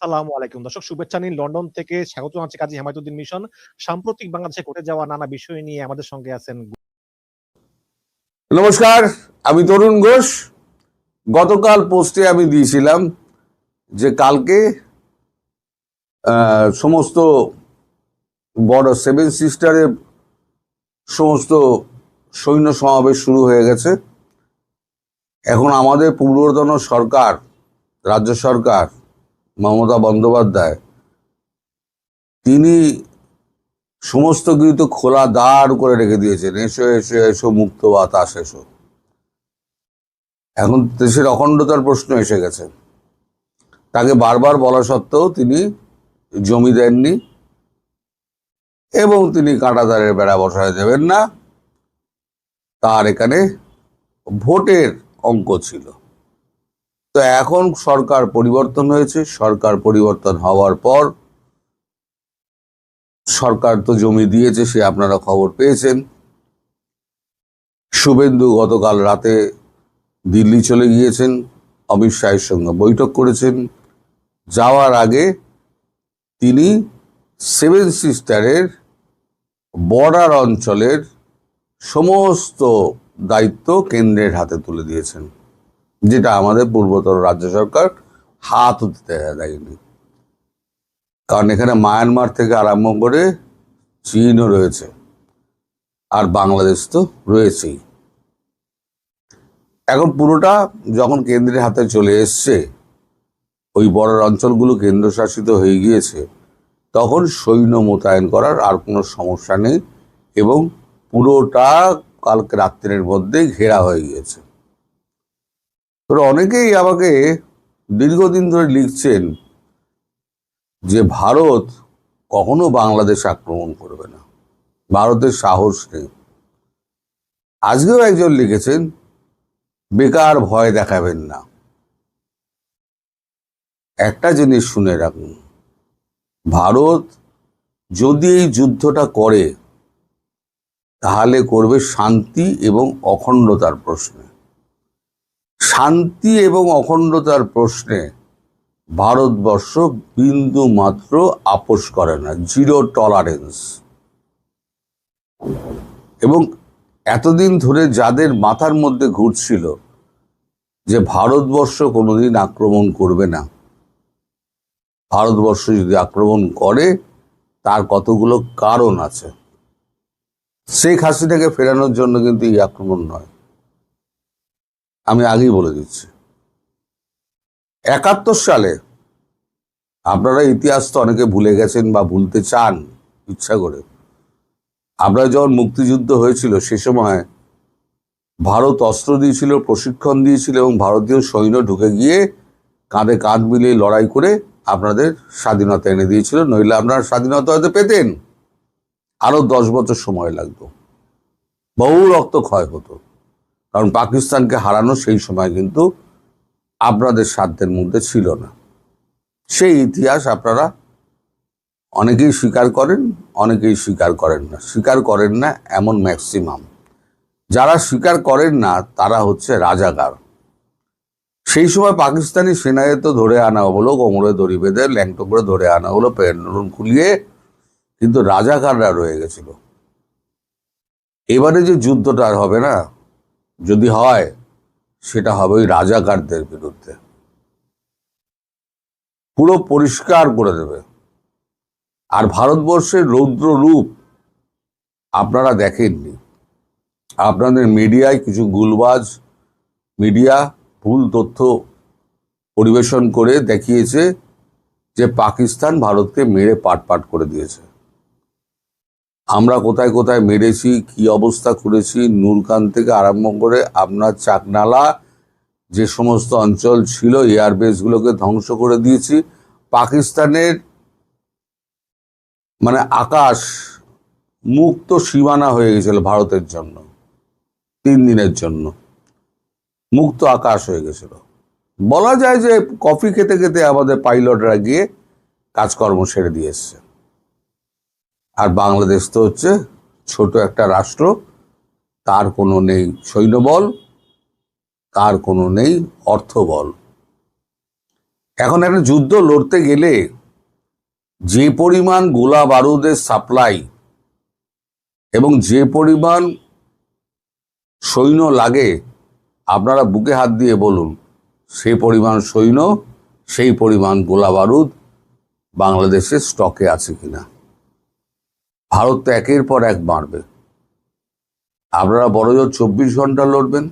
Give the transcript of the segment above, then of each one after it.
আসসালামু আলাইকুম দর্শক, শুভেচ্ছা নিন লন্ডন থেকে। স্বাগত জানাচ্ছি কাজী হেমায়েতুদ্দিন মিশন। সাম্প্রতিক বাংলাদেশে ঘটে যাওয়া নানা বিষয় নিয়ে আমাদের সঙ্গে আছেন। নমস্কার, আমি তরুণ ঘোষ। গতকাল পোস্টে আমি দিয়েছিলাম যে কালকে সমস্ত বড় সেভেন সিস্টারে সমস্ত সৈন্য সমাবেশ শুরু হয়ে গেছে। এখন আমাদের পূর্বতন সরকার, রাজ্য সরকার, মমতা বন্দ্যোপাধ্যায়, তিনি সমস্ত কিছু খোলা দ্বার করে রেখে দিয়েছেন। এসো এসো এসো, মুক্ত বাতাস এসো। এখন দেশের অখণ্ডতার প্রশ্ন এসে গেছে। তাকে বারবার বলা সত্ত্বেও তিনি জমি দেননি এবং তিনি কাঁটাতারের বেড়া বসাতে দেবেন না। তার এখানে ভোটের অঙ্ক ছিল। তো এখন সরকার পরিবর্তন হয়েছে। সরকার পরিবর্তন হওয়ার পর সরকার তো জমি দিয়েছে, সে আপনারা খবর পেয়েছেন। শুভেন্দু গতকাল রাতে দিল্লি চলে গিয়েছেন, অমিত শাহের সঙ্গে বৈঠক করেছেন। যাওয়ার আগে তিনি সেভেন সিস্টারের বর্ডার অঞ্চলের সমস্ত দায়িত্ব কেন্দ্রের হাতে তুলে দিয়েছেন, যেটা আমাদের পূর্বতন রাজ্য সরকার হাত দিতে দেয়নি। কারণ এখানে মায়ানমার থেকে আরম্ভ করে চীনও রয়েছে, আর বাংলাদেশ তো রয়েছেই। এখন পুরোটা যখন কেন্দ্রের হাতে চলে এসছে, ওই বর্ডার অঞ্চলগুলো কেন্দ্রশাসিত হয়ে গিয়েছে, তখন সৈন্য মোতায়েন করার আর কোনো সমস্যা নেই এবং পুরোটা কালকে রাত্রের মধ্যে ঘেরা হয়ে গিয়েছে। তো অনেকেই আমাকে দীর্ঘদিন ধরে লিখছেন যে ভারত কখনো বাংলাদেশ আক্রমণ করবে না, ভারতের সাহস নেই। আজকেও একজন লিখেছেন বেকার ভয় দেখাবেন না। একটা জিনিস শুনে রাখুন, ভারত যদি এই যুদ্ধটা করে তাহলে করবে শান্তি এবং অখণ্ডতার প্রশ্নে। শান্তি এবং অখণ্ডতার প্রশ্নে ভারতবর্ষ বিন্দু মাত্র আপোষ করে না, জিরো টলারেন্স। এবং এতদিন ধরে যাদের মাথার মধ্যে ঘুরছিল যে ভারতবর্ষ কোনোদিন আক্রমণ করবে না, ভারতবর্ষ যদি আক্রমণ করে তার কতগুলো কারণ আছে। শেখ হাসিনাকে ফেরানোর জন্য কিন্তু এই আক্রমণ নয়, আমি আগেই বলে দিচ্ছি। 71 সালে, আপনারা ইতিহাস তো অনেকে ভুলে গেছেন বা ভুলতে চান ইচ্ছা করে। আপনারা যখন মুক্তিযুদ্ধ হয়েছিল সে সময় ভারত অস্ত্র দিয়েছিল, প্রশিক্ষণ দিয়েছিল এবং ভারতীয় সৈন্য ঢুকে গিয়ে কাঁধে কাঁধ মিলিয়ে লড়াই করে আপনাদের স্বাধীনতা এনে দিয়েছিল। নইলে আপনারা স্বাধীনতা হয়তো পেতেন, আরো 10 বছর সময় লাগতো, বহু রক্তক্ষয় হতো। কারণ পাকিস্তানকে হারানো সেই সময় কিন্তু আপনাদের সাধ্যের মধ্যে ছিল না। সেই ইতিহাস আপনারা অনেকেই স্বীকার করেন, অনেকেই স্বীকার করেন না। স্বীকার করেন না এমন ম্যাক্সিমাম। যারা স্বীকার করেন না তারা হচ্ছে রাজাকার। সেই সময় পাকিস্তানি সেনাদের তো ধরে আনা হলো, কোমরে দড়ি বেঁধে ল্যাংটো করে ধরে আনা হলো, পেন্ডুলন খুলিয়ে, কিন্তু রাজাকাররা রয়ে গেছিল। এবারে যে যুদ্ধটা আর হবে না, যদি হয় সেটা হবে ওই রাজাকারদের বিরুদ্ধে, পুরো পরিষ্কার করে দেবে। আর ভারতবর্ষের রৌদ্র রূপ আপনারা দেখেননি। আপনাদের মিডিয়ায় কিছু গুলবাজ মিডিয়া ভুল তথ্য পরিবেশন করে দেখিয়েছে যে পাকিস্তান ভারতকে মেরে পাট করে দিয়েছে। আমরা কোথায় কোথায় মেরেছি, কি অবস্থা করেছি, নূরখান থেকে আরম্ভ করে আপনার চাকনালা, যে সমস্ত অঞ্চল ছিল এয়ারবেসগুলোকে ধ্বংস করে দিয়েছি। পাকিস্তানের মানে আকাশ মুক্ত সীমানা হয়ে গেছিল ভারতের জন্য, 3 দিনের জন্য মুক্ত আকাশ হয়ে গেছিল। বলা যায় যে কফি খেতে খেতে আমাদের পাইলটরা গিয়ে কাজকর্ম সেরে দিয়ে এসছে। আর বাংলাদেশ তো হচ্ছে ছোট একটা রাষ্ট্র, তার কোনো নেই সৈন্যবল, তার কোনো নেই অর্থবল। এখন একটা যুদ্ধ লড়তে গেলে যে পরিমাণ গোলা বারুদের সাপ্লাই এবং যে পরিমাণ সৈন্য লাগে, আপনারা বুকে হাত দিয়ে বলুন সেই পরিমাণ সৈন্য, সেই পরিমাণ গোলা বারুদ বাংলাদেশের স্টকে আছে কিনা। ভারত তো একের পর এক মারবে, আপনারা বড়জোর 24 ঘন্টা লড়বেন,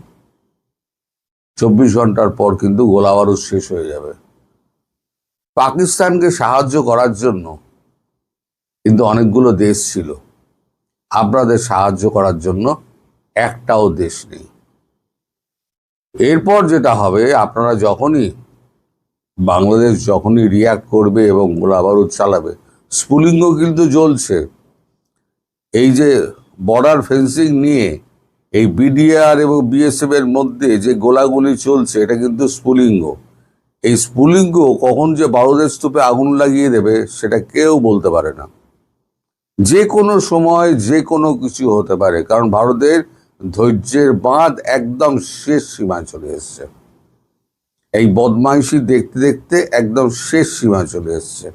24 ঘন্টার পর কিন্তু গোলা বারুদ শেষ হয়ে যাবে। পাকিস্তানকে সাহায্য করার জন্য কিন্তু অনেকগুলো দেশ ছিল, আপনাদের সাহায্য করার জন্য একটাও দেশ নেই। এরপর যেটা হবে, আপনারা বাংলাদেশ যখনই রিয়াক্ট করবে এবং গোলা বারুদ চালাবে, স্ফুলিঙ্গ কিন্তু জ্বলছে। এই যে বর্ডার ফেন্সিং নিয়ে এই বিডিআর এবং বিএসএফ এর মধ্যে যে গোলাগুলি চলছে, এটা কিন্তু স্ফুলিঙ্গ। এই স্ফুলিঙ্গ কখন যে বারুদের স্তূপে আগুন লাগিয়ে দেবে সেটা কেউ বলতে পারে না। যে কোনো সময় যে কোনো কিছু হতে পারে, কারণ ভারতের ধৈর্যের বাঁধ একদম শেষ সীমায় চলে এসছে। এই বদমাইশি দেখতে দেখতে একদম শেষ সীমায় চলে এসছে।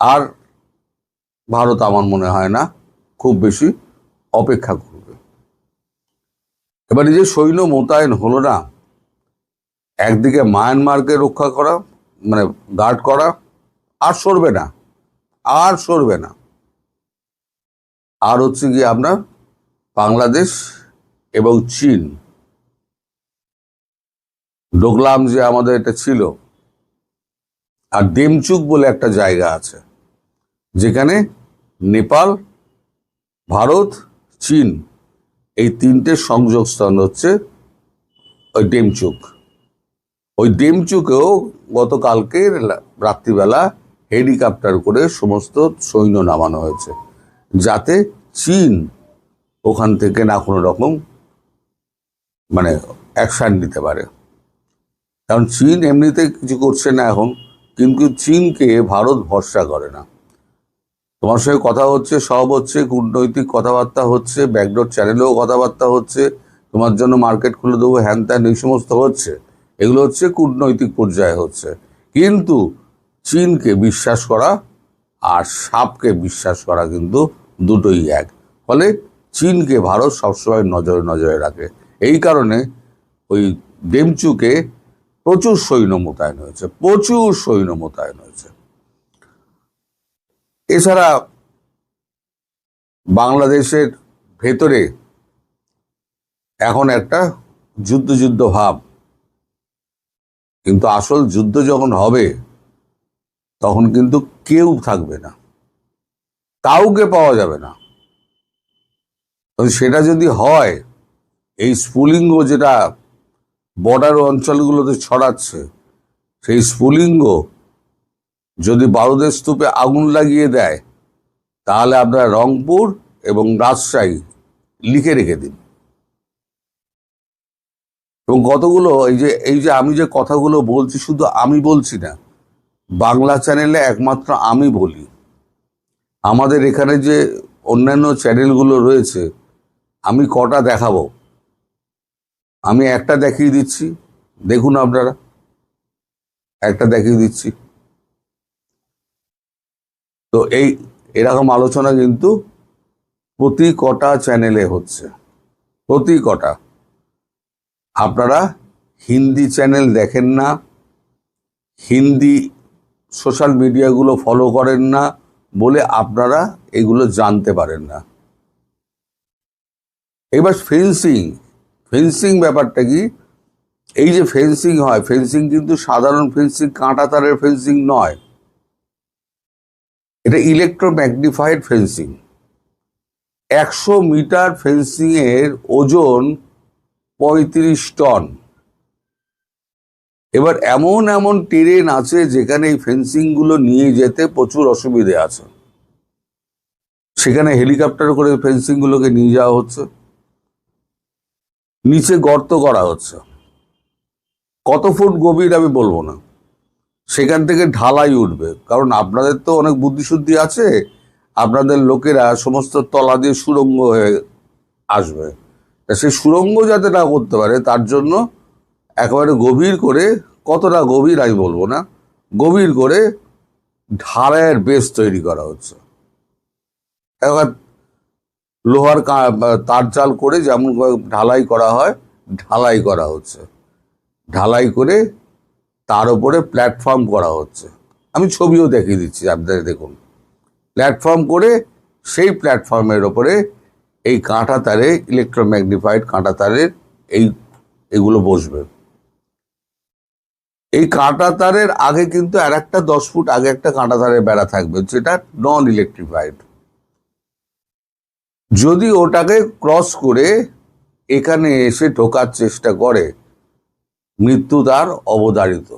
আর ভারত আমার মনে হয় না খুব বেশি অপেক্ষা করবে। এবার এই যে সৈন্য মোতায়েন হলো না, একদিকে মায়ানমারকে রক্ষা করা, মানে গার্ড করা, আর সরবে না, আর সরবে না। আর হচ্ছে কি আপনার বাংলাদেশ এবং চীন, ডোকলাম যে আমাদের এটা ছিল, আর ডেমচুক বলে একটা জায়গা আছে যেখানে নেপাল, ভারত, চীন এই তিনটে সংযোগ স্থান হচ্ছে ওই ডেমচুক। ওই ডেমচুকেও গতকালকে রাত্রিবেলা হেলিকপ্টার করে সমস্ত সৈন্য নামানো হয়েছে, যাতে চীন ওখান থেকে না কোনো রকম মানে অ্যাকশন নিতে পারে। কারণ চীন এমনিতে কিছু করছে না এখন, কিন্তু চীনকে ভারত ভরসা করে না। তোমার সঙ্গে কথা হচ্ছে, সব হচ্ছে, কূটনৈতিক কথাবার্তা হচ্ছে, ব্যাকডোর চ্যানেলেও কথাবার্তা হচ্ছে, তোমার জন্য মার্কেট খুলে দেবো, হ্যান ত্যান, এই সমস্ত হচ্ছে। এগুলো হচ্ছে কূটনৈতিক পর্যায়ে হচ্ছে। কিন্তু চীনকে বিশ্বাস করা আর সাপকে বিশ্বাস করা কিন্তু দুটোই এক। ফলে চীনকে ভারত সবসময় নজরে নজরে রাখে। এই কারণে ওই ডেমচুকে প্রচুর সৈন্য মোতায়েন হয়েছে, প্রচুর সৈন্য মোতায়েন হয়েছে। এছাড়া বাংলাদেশের ভেতরে এখন একটা যুদ্ধ ভাব, কিন্তু আসল যুদ্ধ যখন হবে তখন কিন্তু কেউ থাকবে না, কাউকে পাওয়া যাবে না। সেটা যদি হয়, এই স্ফুলিঙ্গ যেটা বর্ডার অঞ্চলগুলোতে ছড়াচ্ছে, সেই স্ফুলিঙ্গ যদি বারুদের স্তূপে আগুন লাগিয়ে দেয়, তাহলে আপনারা রংপুর এবং রাজশাহী লিখে রেখে দিন। এবং কতগুলো এই যে আমি যে কথাগুলো বলছি, শুধু আমি বলছি না, বাংলা চ্যানেলে একমাত্র আমি বলি। আমাদের এখানে যে অন্যান্য চ্যানেলগুলো রয়েছে, আমি কটা দেখাবো, আমি একটা দেখিয়ে দিচ্ছি, দেখুন আপনারা, একটা দেখিয়ে দিচ্ছি। তো এরকম আলোচনা কিন্তু প্রতি কটা চ্যানেলে হচ্ছে, প্রতি কটা। আপনারা হিন্দি চ্যানেল দেখেন না, হিন্দি সোশ্যাল মিডিয়াগুলো ফলো করেন না বলে আপনারা এগুলো জানতে পারেন না। এবার ফেন্সিং ব্যাপারটা কি? এই যে ফেন্সিং হয়, ফেন্সিং কিন্তু সাধারণ ফেন্সিং, কাঁটা তারের ফেন্সিং নয়, এটা ইলেকট্রোম্যাগনিফাইড ফেন্সিং। 100 মিটার ফেন্সিং এর ওজন 35 টন। এবার এমন টেরেন আছে যেখানে এই ফেন্সিং গুলো নিয়ে যেতে প্রচুর অসুবিধে আছে, সেখানে হেলিকপ্টার করে ফেন্সিং গুলোকে নিয়ে যাওয়া হচ্ছে, নিচে গর্ত করা হচ্ছে, কত ফুট গভীর আমি বলবো না, সেখান থেকে ঢালাই উঠবে। কারণ আপনাদের তো অনেক বুদ্ধিশুদ্ধি আছে, আপনাদের লোকেরা সমস্ত তলা দিয়ে সুড়ঙ্গ হয়ে আসবে। সেই সুড়ঙ্গ যাতে না করতে পারে তার জন্য একেবারে গভীর করে, কতটা গভীর আমি বলবো না, গভীর করে ঢালাইয়ের বেস তৈরি করা হচ্ছে। এবার লোহার তার চাল করে যেমন ঢালাই করা হয়, ঢালাই করা হচ্ছে। ঢালাই করে তার উপরে প্ল্যাটফর্ম করা হচ্ছে। আমি ছবিও দেখিয়ে দিচ্ছি আপনাদের, দেখুন। প্ল্যাটফর্ম করে সেই প্ল্যাটফর্মের ওপরে এই কাঁটা তারে, ইলেকট্রোম্যাগনিফাইড কাঁটা তারের এগুলো বসবে। এই কাঁটা তারের আগে কিন্তু আর একটা 10 ফুট আগে একটা কাঁটা তারের বেড়া থাকবে, যেটা নন ইলেকট্রিফাইড। যদি ওটাকে ক্রস করে এখানে এসে ঢোকার চেষ্টা করে, মৃত্যু তার অবধারিত।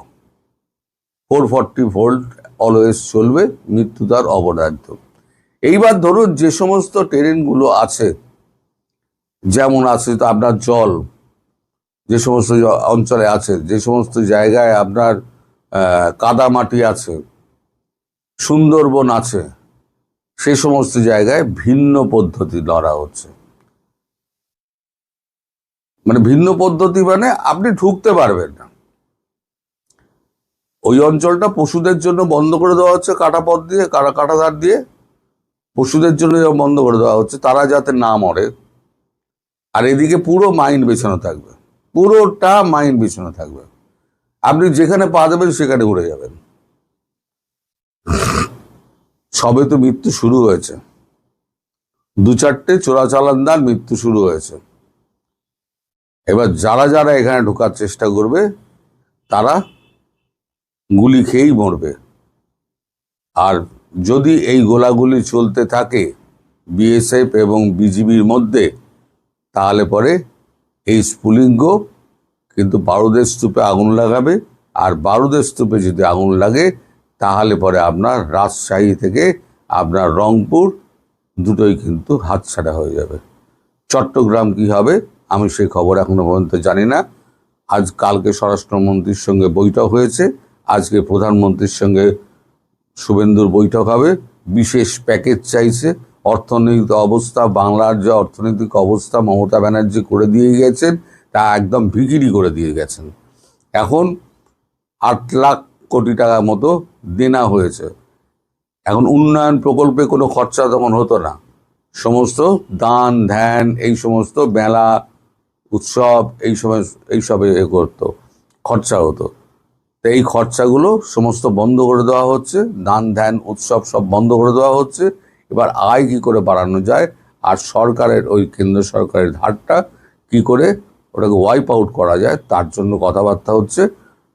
440 ভোল্ট অলওয়েজ চলবে, মৃত্যু তার অবধারিত। এইবার ধরুন যে সমস্ত ট্রেনগুলো আছে, যেমন আছে তো আপনার জল, যে সমস্ত অঞ্চলে আছে, যে সমস্ত জায়গায় আপনার কাদামাটি আছে, সুন্দরবন আছে, সেই সমস্ত জায়গায় ভিন্ন পদ্ধতি ধরা হচ্ছে। মানে ভিন্ন পদ্ধতি মানে আপনি ঢুকতে পারবেন না। ওই অঞ্চলটা পশুদের জন্য বন্ধ করে দেওয়া হচ্ছে, কাটা পথ দিয়ে, কাটাধার দিয়ে পশুদের জন্য বন্ধ করে দেওয়া হচ্ছে, তারা যাতে না মরে। আর এদিকে পুরো মাইন বেছানো থাকবে, পুরোটা মাইন বিছানো থাকবে। আপনি যেখানে পা দেবেন সেখানে উড়ে যাবেন। সবে তো মৃত্যু শুরু হয়েছে, 2-4টে চোরাচালানদার মৃত্যু শুরু হয়েছে। এবার যারা যারা এখানে ঢোকার চেষ্টা করবে তারা গুলি খেয়েই মরবে। আর যদি এই গোলাগুলি চলতে থাকে বিএসএফ এবং বিজিবির মধ্যে, তাহলে পরে এই স্ফুলিঙ্গ কিন্তু বারুদের স্তূপে আগুন লাগাবে। আর বারুদের স্তূপে যদি আগুন লাগে, তাহলে পরে আপনার রাজশাহী থেকে আপনার রংপুর দুটোই কিন্তু হাতছাড়া হয়ে যাবে। চট্টগ্রাম কি হবে আমি সেই খবর এখনো পর্যন্ত জানি না। কালকে স্বরাষ্ট্রমন্ত্রীর সঙ্গে বৈঠক হয়েছে, আজকে প্রধানমন্ত্রীর সঙ্গে শুভেন্দুর বৈঠক হবে। বিশেষ প্যাকেজ চাইছে। অর্থনৈতিক অবস্থা, বাংলার যে অর্থনৈতিক অবস্থা মমতা ব্যানার্জি করে দিয়ে গেছেন, তা একদম ভিখিরি করে দিয়ে গেছেন। এখন 8 লাখ কোটি টাকা মতো দেনা হয়েছে। এখন উন্নয়ন প্রকল্পে কোনো খরচা তখন হতো না, সমস্ত দান ধ্যান, এই সমস্ত মেলা উৎসব এইসবে করতো, খরচা হতো। তো এই খরচাগুলো সমস্ত বন্ধ করে দেওয়া হচ্ছে, দান ধ্যান উৎসব সব বন্ধ করে দেওয়া হচ্ছে। এবার আয় কি করে বাড়ানো যায়, আর সরকারের ওই কেন্দ্র সরকারের ধারটা কি করে ওটাকে ওয়াইপ আউট করা যায়, তার জন্য কথাবার্তা হচ্ছে।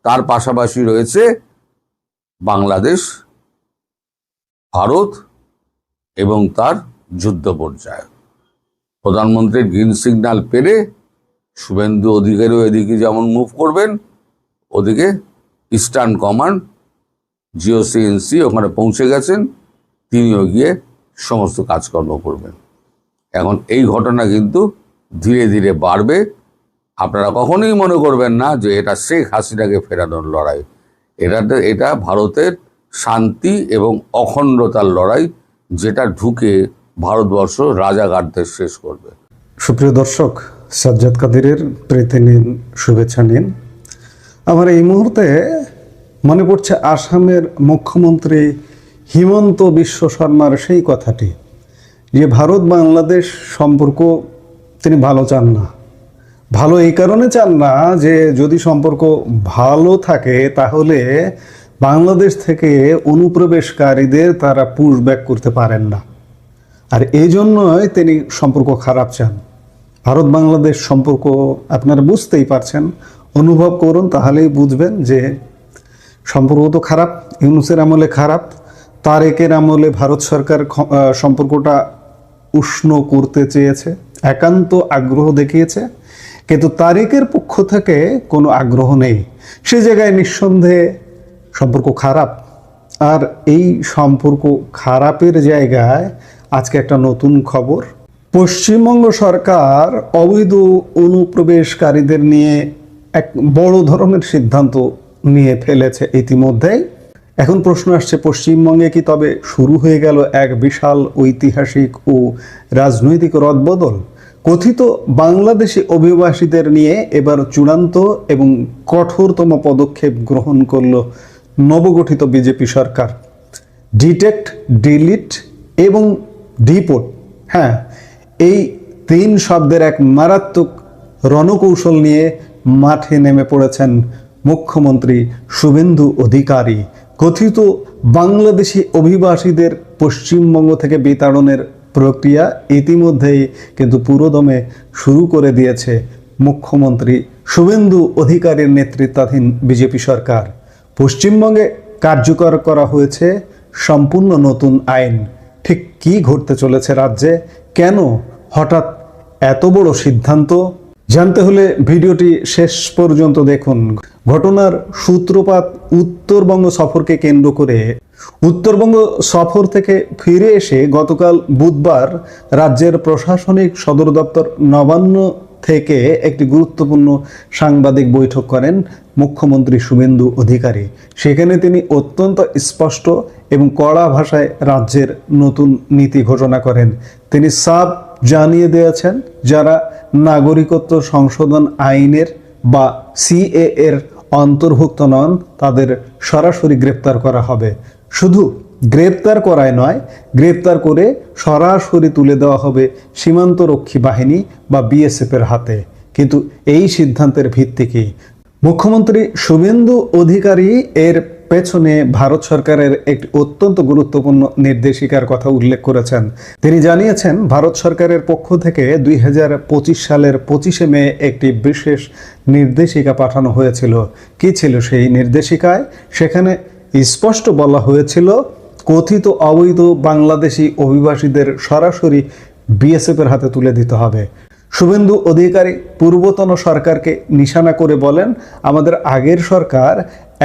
তার পাশাপাশি রয়েছে বাংলাদেশ, ভারত এবং তার যুদ্ধ পর্যায়ে। প্রধানমন্ত্রীর গ্রিন সিগন্যাল পেলে শুভেন্দু অধিকারীও এদিকে যেমন মুভ করবেন, ওদিকে ইস্টার্ন কমান্ড জিওসিএনসি ওখানে পৌঁছে গেছেন, তিনিও গিয়ে সমস্ত কাজকর্ম করবেন। এখন এই ঘটনা কিন্তু ধীরে ধীরে বাড়বে। আপনারা কখনোই মনে করবেন না যে এটা শেখ হাসিনাকে ফেরানোর লড়াই। এটা ভারতের শান্তি এবং অখণ্ডতার লড়াই, যেটা ঢুকে ভারতবর্ষ রাজাকারদের শেষ করবে। সুপ্রিয় দর্শক, সাজ্জাদ কাদিরের প্রীতি নিন, শুভেচ্ছা নিন। আমার এই মুহূর্তে মনে পড়ছে আসামের মুখ্যমন্ত্রী হিমন্ত বিশ্ব শর্মার সেই কথাটি, যে ভারত বাংলাদেশ সম্পর্ক তিনি ভালো চান না। ভালো এই কারণে চান না যে যদি সম্পর্ক ভালো থাকে তাহলে বাংলাদেশ থেকে অনুপ্রবেশকারীদের তারা পুশব্যাক করতে পারেন না। আর এই জন্যই তিনি সম্পর্ক খারাপ চান। ভারত বাংলাদেশ সম্পর্ক আপনারা বুঝতেই পারছেন, অনুভব করুন, তাহলেই বুঝবেন যে সম্পর্ক তো খারাপ। ইউনূসের আমলে খারাপ, তারেকের আমলে ভারত সরকার সম্পর্কটা উষ্ণ করতে চেয়েছে, একান্ত আগ্রহ দেখিয়েছে, কিন্তু তারেকের পক্ষ থেকে কোনো আগ্রহ নেই। সে জায়গায় নিঃসন্দেহে সম্পর্ক খারাপ। আর এই সম্পর্ক খারাপের জায়গায় আজকে একটা নতুন খবর। পশ্চিমবঙ্গ সরকার অবৈধ অনুপ্রবেশকারীদের নিয়ে এক বড় ধরনের সিদ্ধান্ত নিয়ে ফেলেছে ইতিমধ্যেই। এখন প্রশ্ন আসছে, পশ্চিমবঙ্গে কি তবে শুরু হয়ে গেল এক বিশাল ঐতিহাসিক ও রাজনৈতিক রদবদল? কথিত বাংলাদেশি অভিবাসীদের নিয়ে এবার চূড়ান্ত এবং কঠোরতম পদক্ষেপ গ্রহণ করল নবগঠিত বিজেপি সরকার। ডিটেক্ট, ডিলিট এবং ডিপোর্ট, হ্যাঁ, এই 3 শব্দের এক মারাত্মক রণকৌশল নিয়ে মাঠে নেমে পড়েছেন মুখ্যমন্ত্রী শুভেন্দু অধিকারী। কথিত বাংলাদেশি অভিবাসীদের পশ্চিমবঙ্গ থেকে বিতাড়নের প্রক্রিয়া ইতিমধ্যেই কিন্তু পুরোদমে শুরু করে দিয়েছে মুখ্যমন্ত্রী শুভেন্দু অধিকারীর নেতৃত্বাধীন বিজেপি সরকার। পশ্চিমবঙ্গে কার্যকর করা হয়েছে সম্পূর্ণ নতুন আইন। ঠিক কী ঘটতে চলেছে রাজ্যে, কেন হঠাৎ এত বড় সিদ্ধান্ত, জানতে হলে ভিডিওটি শেষ পর্যন্ত দেখুন। ঘটনার সূত্রপাত উত্তরবঙ্গ সফরকে কেন্দ্র করে। উত্তরবঙ্গ সফর থেকে ফিরে এসে গতকাল বুধবার রাজ্যের প্রশাসনিক সদর দপ্তর নবান্ন থেকে একটি গুরুত্বপূর্ণ সাংবাদিক বৈঠক করেন মুখ্যমন্ত্রী শুভেন্দু অধিকারী। সেখানে তিনি অত্যন্ত স্পষ্ট এবং কড়া ভাষায় রাজ্যের নতুন নীতি ঘোষণা করেন। তিনি সাফ জানিয়ে দিয়েছেন, যারা নাগরিকত্ব সংশোধন আইনের বা সিএ এর অন্তর্ভুক্ত নন তাদের সরাসরি গ্রেপ্তার করা হবে। শুধু গ্রেপ্তার করায় নয়, গ্রেপ্তার করে সরাসরি তুলে দেওয়া হবে সীমান্তরক্ষী বাহিনী বা বিএসএফ এর হাতে। কিন্তু এই সিদ্ধান্তের ভিত্তি কি? মুখ্যমন্ত্রী শুভেন্দু অধিকারী এর পেছনে ভারত সরকারের একটি অত্যন্ত গুরুত্বপূর্ণ নির্দেশিকার কথা উল্লেখ করেছেন। তিনি জানিয়েছেন, ভারত সরকারের পক্ষ থেকে 2025 সালের 25শে মে একটি বিশেষ নির্দেশিকা পাঠানো হয়েছিল। কি ছিল সেই নির্দেশিকায়? সেখানে স্পষ্ট বলা হয়েছিল, কথিত অবৈধ বাংলাদেশি অভিবাসীদের সরাসরি বিএসএফ এর হাতে তুলে দিতে হবে। শুভেন্দু অধিকারী পূর্বতন সরকারকে নিশানা করে বলেন, আমাদের আগের সরকার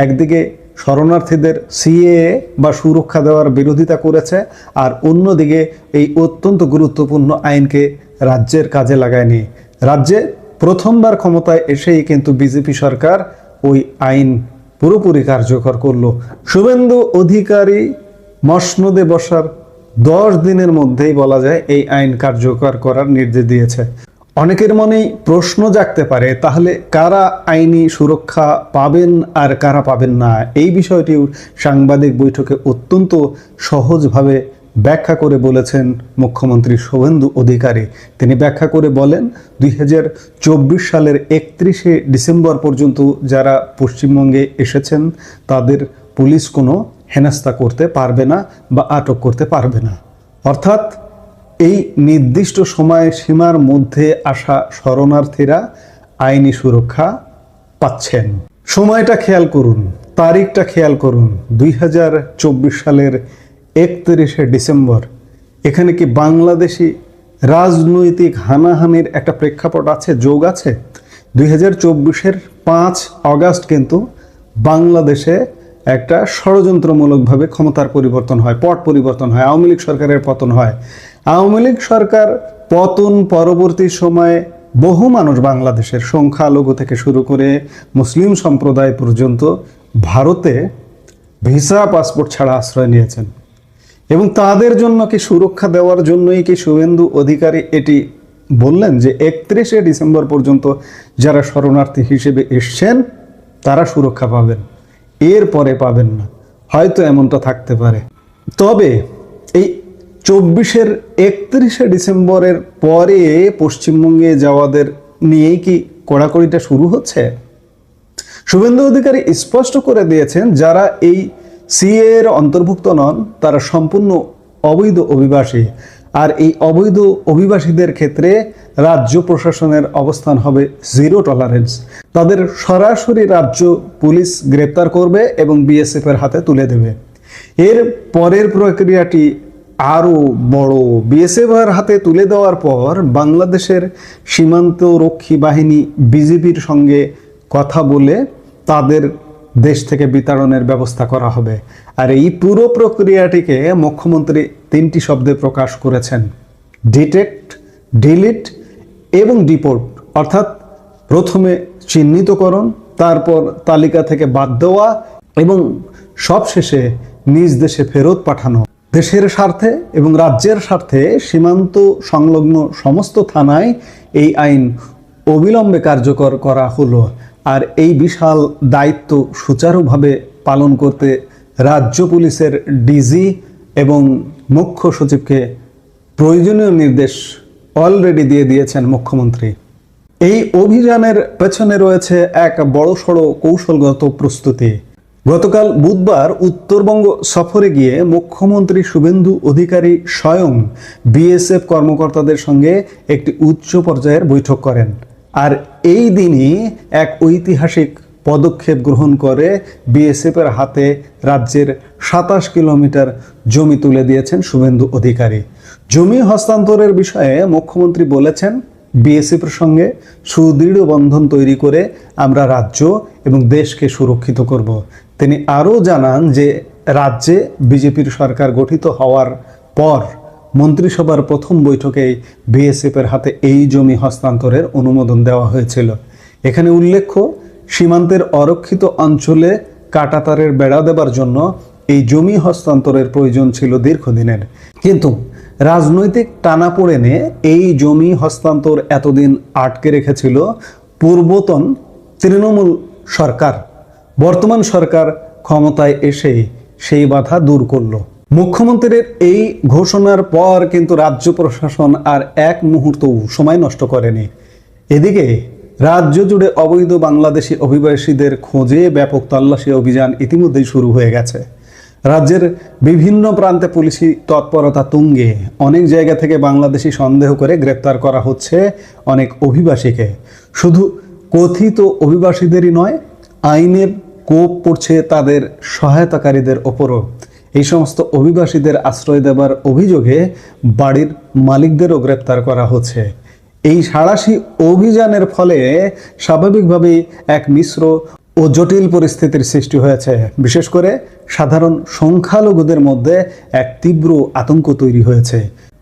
একদিকে শরণার্থীদের সিএএ বা সুরক্ষা দেওয়ার বিরোধিতা করেছে, আর অন্যদিকে এই অত্যন্ত গুরুত্বপূর্ণ আইনকে রাজ্যের কাজে লাগায়নি। রাজ্যে প্রথমবার ক্ষমতায় এসেই কিন্তু বিজেপি সরকার ওই আইন পুরোপুরি কার্যকর করলো। শুভেন্দু অধিকারী মসনদে বসার 10 দিনের মধ্যেই বলা যায় এই আইন কার্যকর করার নির্দেশ দিয়েছে। অনেকের মনেই প্রশ্ন জাগতে পারে, তাহলে কারা আইনি সুরক্ষা পাবেন আর কারা পাবেন না? এই বিষয়টিও সাংবাদিক বৈঠকে অত্যন্ত সহজভাবে ব্যাখ্যা করে বলেছেন মুখ্যমন্ত্রী শুভেন্দু অধিকারী। তিনি ব্যাখ্যা করে বলেন, 2024 সালের 31শে ডিসেম্বর পর্যন্ত যারা পশ্চিমবঙ্গে এসেছেন তাদের পুলিশ কোনো হেনস্থা করতে পারবে না বা আটক করতে পারবে না। অর্থাৎ এই নির্দিষ্ট সময় সীমার মধ্যে আসা শরণার্থীরা আইনি সুরক্ষা পাচ্ছেন। সময়টা খেয়াল করুন, তারিখটা খেয়াল করুন, 2024 সালের 31শে ডিসেম্বর। এখানে কি বাংলাদেশি রাজনৈতিক হানাহানির একটা প্রেক্ষাপট আছে, যোগ আছে? 2024-এর 5 অগাস্ট কিন্তু বাংলাদেশে একটা ষড়যন্ত্রমূলকভাবে ক্ষমতার পরিবর্তন হয়, পট পরিবর্তন হয়, আওয়ামী লীগ সরকারের পতন হয়। আওয়ামী লীগ সরকার পতন পরবর্তী সময়ে বহু মানুষ বাংলাদেশের সংখ্যালঘু থেকে শুরু করে মুসলিম সম্প্রদায় পর্যন্ত ভারতে ভিসা পাসপোর্ট ছাড়া আশ্রয় নিয়েছেন, এবং তাদের জন্য কি সুরক্ষা দেওয়ার জন্যই কি শুভেন্দু অধিকারী এটি বললেন যে 31শে ডিসেম্বর পর্যন্ত যারা শরণার্থী হিসেবে এসছেন তারা সুরক্ষা পাবেন, এরপরে পাবেন না? হয়তো এমনটা থাকতে পারে। তবে এই 24-এর 31শে ডিসেম্বরের পরে পশ্চিমবঙ্গে যাওয়াদের নিয়েই কি কড়াকড়িটা শুরু হচ্ছে? শুভেন্দু অধিকারী স্পষ্ট করে দিয়েছেন, যারা এই সিএ এর অন্তর্ভুক্ত নন তারা সম্পূর্ণ অবৈধ অভিবাসী, আর এই অবৈধ অভিবাসীদের ক্ষেত্রে রাজ্য প্রশাসনের অবস্থান হবে 0 টলারেন্স। তাদের সরাসরি রাজ্য পুলিশ গ্রেপ্তার করবে এবং বিএসএফ এর হাতে তুলে দেবে। এর পরের প্রক্রিয়াটি আরও বড়। বিএসএফ এর হাতে তুলে দেওয়ার পর বাংলাদেশের সীমান্ত রক্ষী বাহিনী বিজেপির সঙ্গে কথা বলে তাদের দেশ থেকে বিতাড়নের ব্যবস্থা করা হবে। আর এই পুরো প্রক্রিয়াটিকে মুখ্যমন্ত্রী 3টি শব্দে প্রকাশ করেছেন: ডিটেক্ট, ডিলিট এবং ডিপোর্ট। অর্থাৎ প্রথমে চিহ্নিতকরণ, তারপর তালিকা থেকে বাদ দেওয়া এবং সবশেষে নিজ দেশে ফেরত পাঠানো। দেশের স্বার্থে এবং রাজ্যের স্বার্থে সীমান্ত সংলগ্ন সমস্ত থানায় এই আইন অবিলম্বে কার্যকর করা হলো। আর এই বিশাল দায়িত্ব সুচারুভাবে পালন করতে রাজ্য পুলিশের ডিজি এবং মুখ্য সচিবকে প্রয়োজনীয় নির্দেশ অলরেডি দিয়ে দিয়েছেন মুখ্যমন্ত্রী। এই অভিযানের পেছনে রয়েছে এক বড়সড় কৌশলগত প্রস্তুতি। গতকাল বুধবার উত্তরবঙ্গ সফরে গিয়ে মুখ্যমন্ত্রী শুভেন্দু অধিকারী স্বয়ং বিএসএফ কর্মকর্তাদের সঙ্গে একটি উচ্চ পর্যায়ের বৈঠক করেন। আর এই দিনই এক ঐতিহাসিক পদক্ষেপ গ্রহণ করে বিএসএফের হাতে রাজ্যের 27 কিলোমিটার জমি তুলে দিয়েছেন শুভেন্দু অধিকারী। জমি হস্তান্তরের বিষয়ে মুখ্যমন্ত্রী বলেছেন, বিএসএফের সঙ্গে সুদৃঢ় বন্ধন তৈরি করে আমরা রাজ্য এবং দেশকে সুরক্ষিত করব। তিনি আরও জানান যে রাজ্যে বিজেপির সরকার গঠিত হওয়ার পর মন্ত্রিসভার প্রথম বৈঠকেই বিএসএফের হাতে এই জমি হস্তান্তরের অনুমোদন দেওয়া হয়েছিল। এখানে উল্লেখ্য, সীমান্তের অরক্ষিত অঞ্চলে কাঁটাতারের বেড়া দেবার জন্য এই জমি হস্তান্তরের প্রয়োজন ছিল দীর্ঘদিনের, কিন্তু রাজনৈতিক টানাপোড়েনে এই জমি হস্তান্তর এতদিন আটকে রেখেছিল পূর্বতন তৃণমূল সরকার। বর্তমান সরকার ক্ষমতায় এসে সেই বাধা দূর করলো। মুখ্যমন্ত্রীর এই ঘোষণার পর কিন্তু রাজ্য প্রশাসন আর এক মুহূর্তও সময় নষ্ট করেনি। এদিকে রাজ্য জুড়ে অবৈধ বাংলাদেশি অভিবাসীদের খোঁজে ব্যাপক তল্লাশি অভিযান ইতিমধ্যেই শুরু হয়ে গেছে। রাজ্যের বিভিন্ন প্রান্তে পুলিশি তৎপরতা তুঙ্গে। অনেক জায়গা থেকে বাংলাদেশি সন্দেহ করে গ্রেপ্তার করা হচ্ছে অনেক অভিবাসীকে। শুধু কথিত অভিবাসীদেরই নয়, আইনের কোপ পড়ছে তাদের সহায়তাকারীদের ওপরও। এই সমস্ত অভিবাসীদের আশ্রয় দেবার অভিযোগে বাড়ির মালিকদেরও গ্রেপ্তার করা হচ্ছে। এই সাঁড়াশি অভিযানের ফলে স্বাভাবিকভাবেই এক মিশ্র ও জটিল পরিস্থিতির সৃষ্টি হয়েছে। বিশেষ করে সাধারণ সংখ্যালঘুদের মধ্যে এক তীব্র আতঙ্ক তৈরি হয়েছে।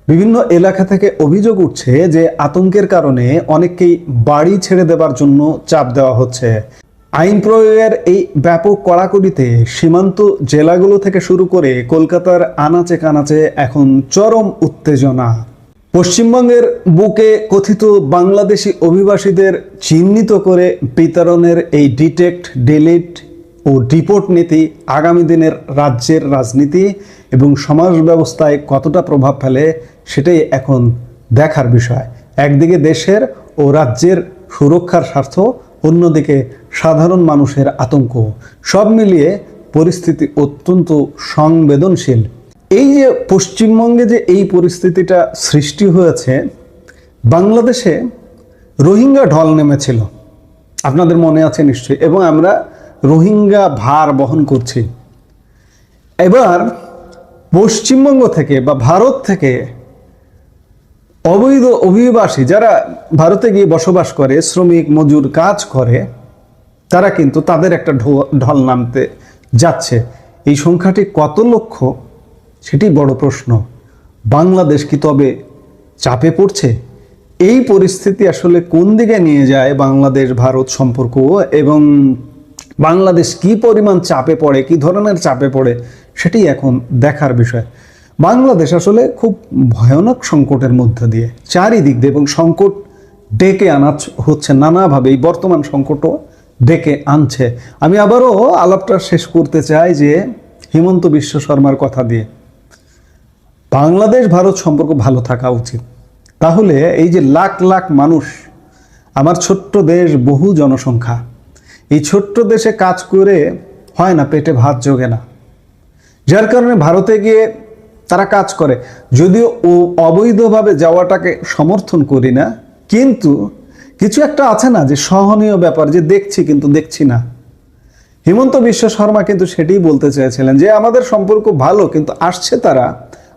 বিভিন্ন এলাকা থেকে অভিযোগ উঠছে যে আতঙ্কের কারণে অনেককেই বাড়ি ছেড়ে দেবার জন্য চাপ দেওয়া হচ্ছে। আইন প্রয়োগের এই ব্যাপক কড়াকড়িতে সীমান্ত জেলাগুলো থেকে শুরু করে কলকাতার আনাচে কানাচে এখন চরম উত্তেজনা। পশ্চিমবঙ্গের বুকে কথিত বাংলাদেশি অভিবাসীদের চিহ্নিত করে বিতরণের এই ডিটেক্ট, ডিলিট ও ডিপোর্ট নীতি আগামী দিনের রাজ্যের রাজনীতি এবং সমাজ ব্যবস্থায় কতটা প্রভাব ফেলে সেটাই এখন দেখার বিষয়। একদিকে দেশের ও রাজ্যের সুরক্ষার স্বার্থ, অন্যদিকে সাধারণ মানুষের আতঙ্ক। সব মিলিয়ে পরিস্থিতি অত্যন্ত সংবেদনশীল। এই যে পশ্চিমবঙ্গে যে এই পরিস্থিতিটা সৃষ্টি হয়েছে, বাংলাদেশে রোহিঙ্গা ঢল নেমেছিল, আপনাদের মনে আছে নিশ্চয়ই, এবং আমরা রোহিঙ্গা ভার বহন করছি। এবার পশ্চিমবঙ্গ থেকে বা ভারত থেকে অবৈধ অভিবাসী যারা ভারতে গিয়ে বসবাস করে, শ্রমিক মজুর কাজ করে, তারা কিন্তু তাদের একটা ঢল নামতে যাচ্ছে। এই সংখ্যাটি কত লক্ষ সেটি বড় প্রশ্ন। বাংলাদেশ কি তবে চাপে পড়ছে? এই পরিস্থিতি আসলে কোন দিকে নিয়ে যায় বাংলাদেশ ভারত সম্পর্ক, এবং বাংলাদেশ কি পরিমাণ চাপে পড়ে, কি ধরনের চাপে পড়ে, সেটি এখন দেখার বিষয়। বাংলাদেশ আসলে খুব ভয়ানক সংকটের মধ্যে দিয়ে চারিদিক দিয়ে, এবং সংকট ডেকে আনা হচ্ছে নানাভাবে। এই বর্তমান সংকটও ডেকে আনছে। আমি আবারও আলাপটা শেষ করতে চাই যে হিমন্ত বিশ্ব শর্মার কথা দিয়ে। বাংলাদেশ ভারত সম্পর্ক ভালো থাকা উচিত। তাহলে এই যে লাখ লাখ মানুষ, আমার ছোট্ট দেশ, বহু জনসংখ্যা, এই ছোট্ট দেশে কাজ করে হয় না, পেটে ভাত জোগে না, যার কারণে ভারতে গিয়ে তারা কাজ করে। যদিও অবৈধভাবে যাওয়াটাকে সমর্থন করি না, কিন্তু কিছু একটা আছে না যে সহনীয় ব্যাপার, যে দেখছি কিন্তু দেখছি না। হিমন্ত বিশ্ব শর্মা কিন্তু সেটাই বলতে চেয়েছিলেন যে আমাদের সম্পর্ক ভালো, কিন্তু আসছে তারা,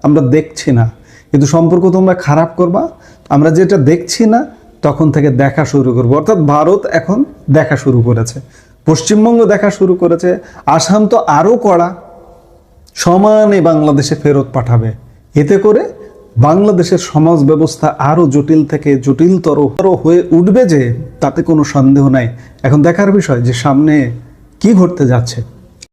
আমরা দেখছি না। কিন্তু সম্পর্ক তোমরা খারাপ করবা, আমরা যেটা দেখছি না তখন থেকে দেখা শুরু করবো। অর্থাৎ ভারত এখন দেখা শুরু করেছে, পশ্চিমবঙ্গ দেখা শুরু করেছে, আসাম তো আরও কড়া, সমানে বাংলাদেশে ফেরত পাঠাবে। এতে করে বাংলাদেশের সমাজ ব্যবস্থা আরও জটিল থেকে জটিলতর হয়ে উঠবে, যে তাতে কোনো সন্দেহ নাই। এখন দেখার বিষয় যে সামনে কি ঘটতে যাচ্ছে।